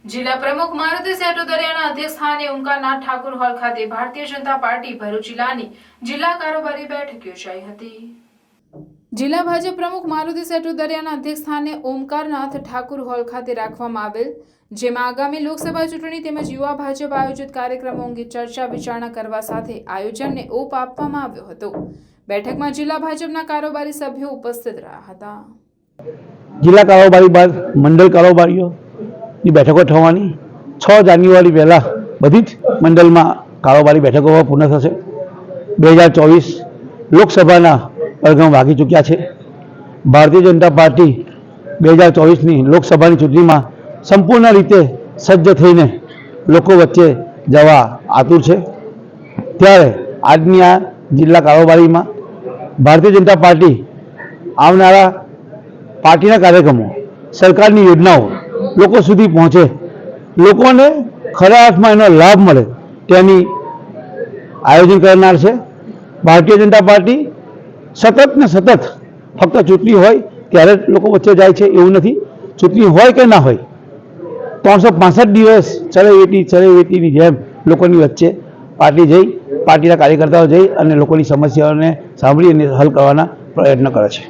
જિલ્લા પ્રમુખ મારુતિ સેટોદરિયાના અધ્યક્ષસ્થાને ઓમકારનાથ ઠાકુર હોલ ખાતે ભારતીય જનતા પાર્ટી ભરૂચ જિલ્લાની જિલ્લા કારોબારી બેઠક યોજાઈ હતી। જિલ્લા ભાજપ પ્રમુખ મારુતિ સેટોદરિયાના અધ્યક્ષસ્થાને ઓમકારનાથ ઠાકુર હોલ ખાતે રાખવામાં આવેલ, જેમાં આગામી લોકસભા ચૂંટણી તેમજ યુવા ભાજપ આયોજિત કાર્યક્રમો અંગે ચર્ચા વિચારણા કરવા સાથે આયોજનને ઓપ આપવામાં આવ્યો હતો। બેઠકમાં જિલ્લા ભાજપના કારોબારી સભ્યો ઉપસ્થિત રહ્યા હતા। જિલ્લા કારોબારી બાદ મંડળ કારોબારીઓ ની બેઠકો થવાની 6 જાન્યુઆરી પહેલા બધી જ મંડળમાં કારોબારી બેઠકો પૂર્ણ થશે। 2024 લોકસભાના પરિણામ વાગી ચૂક્યા છે। ભારતીય જનતા પાર્ટી 2024ની લોકસભાની ચૂંટણીમાં સંપૂર્ણ રીતે સજ્જ થઈને લોકો વચ્ચે જવા આતુર છે। ત્યારે આજની આ જિલ્લા કારોબારીમાં ભારતીય જનતા પાર્ટી આવનારા પાર્ટીના કાર્યક્રમો, સરકારની યોજનાઓ લોકો સુધી પહોંચે, લોકોને ખરા અર્થમાં એનો લાભ મળે તેની આયોજન કરનાર છે। ભારતીય જનતા પાર્ટી સતત ને સતત ફક્ત ચૂંટણી હોય ત્યારે લોકો વચ્ચે જાય છે એવું નથી। ચૂંટણી હોય કે ના હોય, 365 દિવસ ચરેવેટીની જેમ લોકોની વચ્ચે પાર્ટી જઈ, પાર્ટીના કાર્યકર્તાઓ જઈ અને લોકોની સમસ્યાઓને સાંભળી અને હલ કરવાના પ્રયત્ન કરે છે।